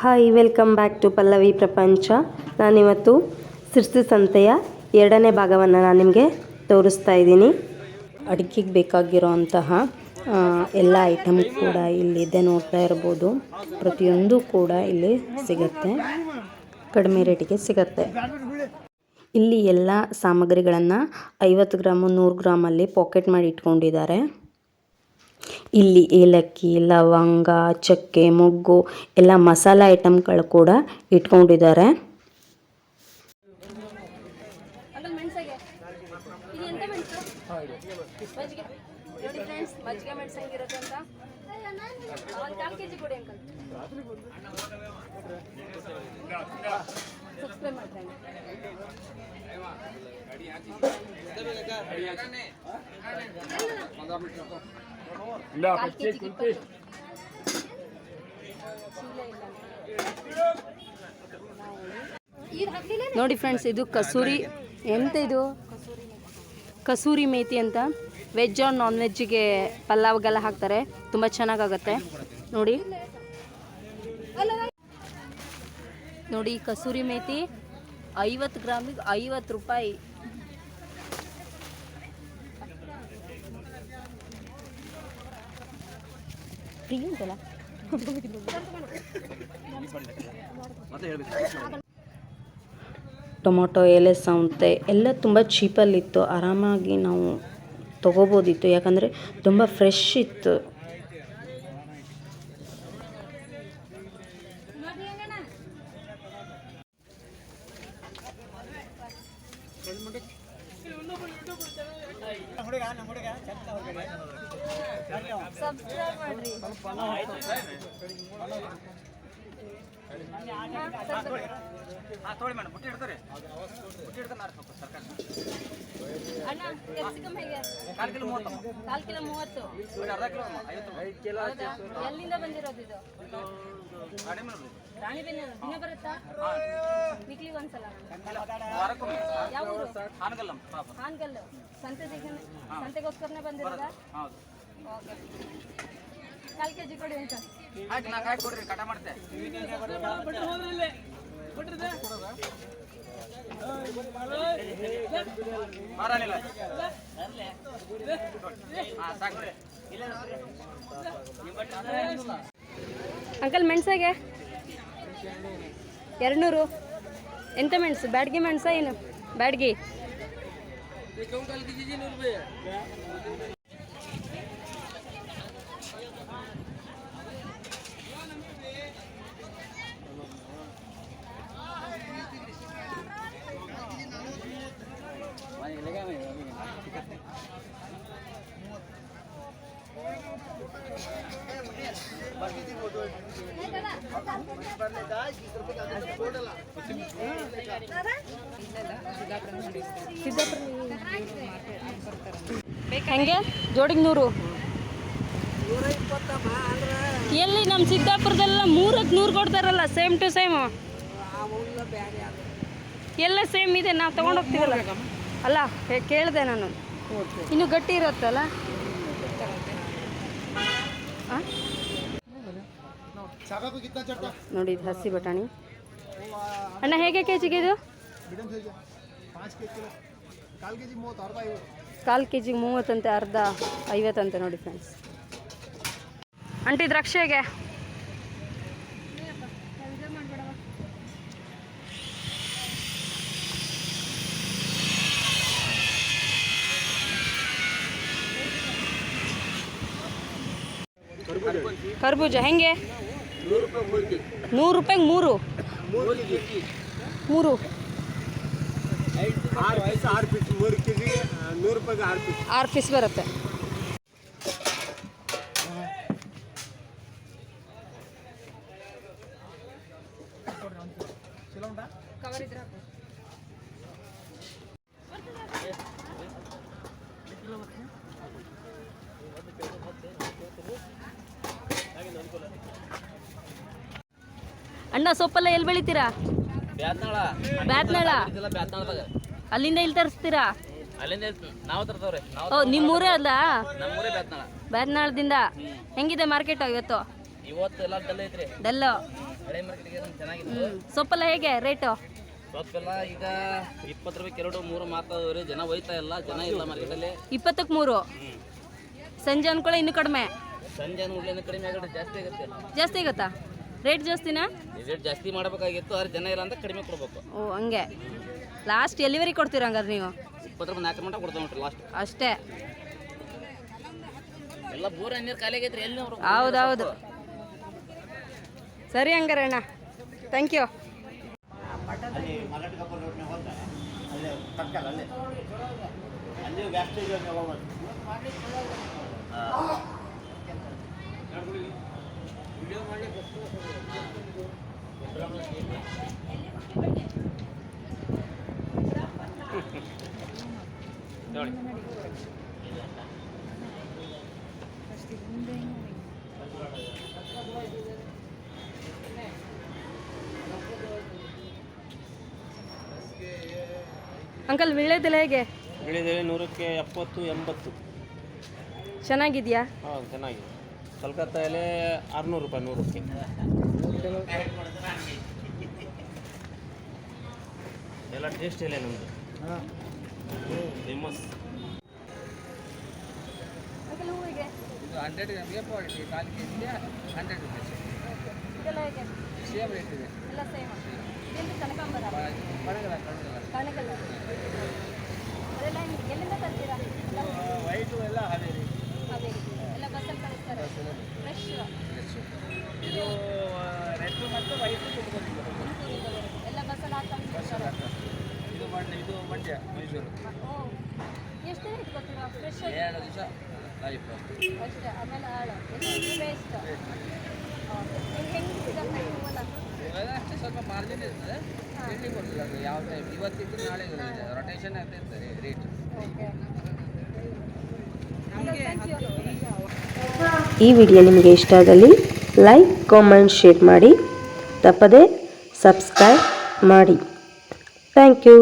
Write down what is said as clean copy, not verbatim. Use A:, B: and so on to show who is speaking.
A: Hi, welcome back to Pallavi Prapancha. ನಾನಿವತ್ತು ಸಿರ್ಸಿ ಸಂತೆಯ 2ನೇ ಭಾಗವನ್ನು ನಾನು ನಿಮಗೆ ತೋರಿಸ್ತಾ ಇದ್ದೀನಿ. ಅಡುಗೆಗೆ ಬೇಕಾಗಿರೋ ಅಂತಹ ಎಲ್ಲ ಐಟಮ್ ಕೂಡ ಇಲ್ಲಿದೆ, ನೋಡ್ತಾ ಇರ್ಬೋದು. ಪ್ರತಿಯೊಂದು ಕೂಡ ಇಲ್ಲಿ ಸಿಗುತ್ತೆ, ಕಡಿಮೆ ರೇಟಿಗೆ ಸಿಗುತ್ತೆ. ಇಲ್ಲಿ ಎಲ್ಲ ಸಾಮಗ್ರಿಗಳನ್ನು 50 ಗ್ರಾಮು 100 ಗ್ರಾಮಲ್ಲಿ ಪಾಕೆಟ್ ಮಾಡಿ ಇಟ್ಕೊಂಡಿದ್ದಾರೆ. ಇಲ್ಲಿ ಏಲಕ್ಕಿ, ಲವಂಗ, ಚಕ್ಕೆ, ಮೊಗ್ಗು ಎಲ್ಲ ಮಸಾಲ ಐಟಮ್ಗಳು ಕೂಡ ಇಟ್ಕೊಂಡಿದ್ದಾರೆ. ನೋಡಿ ಫ್ರೆಂಡ್ಸ್, ಇದು ಕಸೂರಿ ಮೇಥಿ ಅಂತ. ವೆಜ್ ಆರ್ ನಾನ್ ವೆಜ್ಜಿಗೆ ಪಲಾವ್ಗೆಲ್ಲ ಹಾಕ್ತಾರೆ, ತುಂಬ ಚೆನ್ನಾಗಾಗತ್ತೆ. ನೋಡಿ ಕಸೂರಿ ಮೇಥಿ 50 ಗ್ರಾಮಿಗೆ 50 ರೂಪಾಯಿ. ಟೊಮೊಟೊ, ಎಲೆ ಸೌಂತೆ ಎಲ್ಲ ತುಂಬ ಚೀಪಲ್ಲಿತ್ತು, ಆರಾಮಾಗಿ ನಾವು ತೊಗೋಬೋದಿತ್ತು, ಯಾಕಂದರೆ ತುಂಬ ಫ್ರೆಶ್ ಇತ್ತು. ಎಲ್ಲಿಂದ ಬಂದಿರೋದು ಇದು? ರಾಣಿಬೆನ್ನೂರು ಬರುತ್ತಾ? ವೀಕ್ಲಿ ಒಂದ್ಸಲ. ಯಾವ ಊರು? ಹಾನಗಲ್ಲು. ಸಂತೆಗೋಸ್ಕರನೇ ಬಂದಿರೋದಾ? ಓಕೆ. 4 kg ಕೊಡಿ ಅಂತ. ಕಟ ಮಾಡ್ತೆ. ಅಂಕಲ್ ಮೆಣಸಾಗೆ 200. ಎಂತ ಮೆಣಸು? ಬ್ಯಾಡ್ಗಿ ಮೆಣಸ ಏನು? ಬ್ಯಾಡ್ಗಿ. ಹೆಂಗೆ ಜೋಡಿಗೆ 100? ಎಲ್ಲಿ ನಮ್ಮ ಸಿದ್ದಾಪುರದೆಲ್ಲ 3ಕ್ಕೆ 100 ಕೊಡ್ತಾರಲ್ಲ, ಸೇಮ್ ಟು ಸೇಮ್. ಎಲ್ಲ ಸೇಮ್ ಇದೆ, ನಾವು ತೊಗೊಂಡೋಗ್ತೀವಲ್ಲ. ಅಲ್ಲ, ಕೇಳಿದೆ ನಾನು. ಇನ್ನು ಗಟ್ಟಿ ಇರುತ್ತಲ್ಲ. ನೋಡಿ, ಇದು ಹಸಿ ಬಟಾಣಿ. ಅಣ್ಣ ಹೇಗೆ ಕೆಜಿಗೆ ಇದು? 4 kg 30 ಅಂತೆ, ಅರ್ಧ 50 ಅಂತೆ. ನೋಡಿ ಫ್ರೆಂಡ್ಸ್, ಅಂಟಿ ದ್ರಾಕ್ಷಿ ಹೇಗೆ? ಕರ್ಬೂಜ ಹೆಂಗೆ? 100 ರೂಪಾಯಿಗೆ 3. 6 ಪೀಸ್ ಬರುತ್ತೆ. ಅಣ್ಣ, ಸೊಪ್ಪೆಲ್ಲ ಎಲ್ಲಿ ಬೆಳಿತೀರಾ? ಬ್ಯಾತ್ನಾಳ. ಅಲ್ಲಿಂದ ಇಲ್ಲಿ ತರಿಸ್ತೀರಾ? ನಿಮ್ಮೂರೇ ಅಲ್ಲ? ಬ್ಯಾತ್ನಾಳದಿಂದ. ಹೆಂಗಿದೆ ಮಾರ್ಕೆಟ್ ಇವತ್ತು? ಡಲ್ಲು.
B: ಹಳೆ ಮಾರ್ಕೆಟ್ಗೆ ಚೆನ್ನಾಗಿತ್ತು.
C: ಸೊಪ್ಪೆಲ್ಲ ಹೇಗೆ ರೇಟು?
B: ಸೊಪ್ಪೆಲ್ಲ ಈಗ 20 ರೂಪಾಯಿ ಕೆರಡು 3 ಮಾತಾಡೋರಿ, ಜನ ಹೋಯ್ತಾ ಇಲ್ಲ, ಜನ ಇಲ್ಲ ಮಾರ್ಕೆಟಲ್ಲಿ.
C: 20ಕ್ಕೆ 3. ಸಂಜೆ ಅನ್ಕೊಳ್ಳಿ ಇನ್ನೂ ಕಡಿಮೆ.
B: ಸಂಜೆ ಉಳ್ಳಿನ ಕಡಿಮೆ ಆಗುತ್ತೆ, ಜಾಸ್ತಿ ಆಗುತ್ತೆ.
C: ಜಾಸ್ತಿ ಆಗುತ್ತಾ? ರೇಟ್ ಜಾಸ್ತಿನಾ?
B: ರೇಟ್ ಜಾಸ್ತಿ ಮಾಡಬೇಕಾಗಿತ್ತು, ಆದ್ರೆ ಜನ ಇಲ್ಲ ಅಂತ ಕಡಿಮೆ ಕೊಡ್ಬೇಕು.
C: ಓ ಹಂಗೆ. ಲಾಸ್ಟ್ ಎಲ್ಲಿವರೆಗೆ ಕೊಡ್ತೀರ ಹಂಗಾದ್ರೆ ನೀವು?
B: 20 ರೂಪಾಯಿ 4 ಮಟ್ಟ ಕೊಡ್ತಾ ಉಂಟು ಲಾಸ್ಟ್
C: ಅಷ್ಟೇ.
B: ಎಲ್ಲ ಬೋರ್ ನೀರು ಖಾಲಿ ಆಗೈತ್ರಿ, ಎಲ್ಲಿ
C: ಹೌದೌದು. ಸರಿ ಹಂಗಾರೆ ಅಣ್ಣ, ಥ್ಯಾಂಕ್ ಯು. ಅಂಕಲ್ ವಿಳ್ಯದೆಲೆ ಹೇಗೆ?
D: ವಿಳ್ಯದೆಲೆ 100ಕ್ಕೆ 70 80.
C: ಚೆನ್ನಾಗಿದೆಯಾ?
D: ಹಾಂ ಚೆನ್ನಾಗಿದೆ. ಕಲ್ಕತ್ತಾ ಎಲೆ 600 ರೂಪಾಯಿ 100ಕ್ಕೆ. ಎಲ್ಲ ಟೇಸ್ಟ್ ಎಲೆ ನಮ್ಮದು ಫೇಮಸ್.
C: ಅಂಕಲ್ ಹೂ ಹೇಗೆ?
B: 100 ಗ್ರಾಮ್ಗೆ 40, 4 ಕೆಜಿಗೆ 100 ರೂಪೀಸ್.
C: ಇದೆಲ್ಲ ಹೇಗೆ?
B: ಸೇಮ್ ರೇಟ್ ಇದೆ.
C: ಎಲ್ಲ ಸೇಮ್. ಇದೆಂತ ಕನಕಾಂಬರ? ಕಣಗಲ್ಲ. ಅದೆಲ್ಲ ಎಲ್ಲಿಂದ ತರ್ತೀರಾ?
B: ವೈಟು ಎಲ್ಲ ಹಾವೇರಿ.
C: ಹಾವೇರಿ. ಎಲ್ಲ ಬಸ್ಸಲ್ಲಿ ಕಳಿಸ್ತಾರೆ? ಫ್ರೆಶ್.
B: ಇದು ರೆಡ್ ಮತ್ತು ವೈಟ್
C: ಎಲ್ಲ ಬಸ್ಸಲ್ಲಿ ಹಾಕೊಂಡು
B: ಇದು ಮಂಡ್ಯ ಮೈಸೂರು.
C: ಓ ಎಷ್ಟು ದಿನ ಇಟ್ಕೊತೀರಾ ಫ್ರೆಶ್?
B: 2 ದಿವಸ ಲೈಫ್
C: ಅಷ್ಟೇ. ಆಮೇಲೆ ಹಾಳು ಎಷ್ಟು ವೇಸ್ಟ್. ಹೆಂಗೆ ಸಿಗತ್ತೆ ಹೂವೆಲ್ಲ?
B: ಅಷ್ಟೇ ಸ್ವಲ್ಪ ಮಾರ್ಜಿನ್ ಇರ್ತದೆ, ತಿಂಡಿ ಕೊಡ್ತಿಲ್ಲ ಅದು ಯಾವ ಟೈಮ್. ಇವತ್ತಿದ್ದು ನಾಳೆ ರೊಟೇಷನ್ ಆಗ್ತಾ ಇರ್ತದೆ ರೇಟ್.
A: ಈ ವಿಡಿಯೋ ನಿಮಗೆ ಇಷ್ಟ ಆದಲ್ಲಿ ಲೈಕ್, ಕಾಮೆಂಟ್, ಶೇರ್ ಮಾಡಿ. ತಪ್ಪದೆ ಸಬ್ಸ್ಕ್ರೈಬ್ ಮಾಡಿ. Thank you.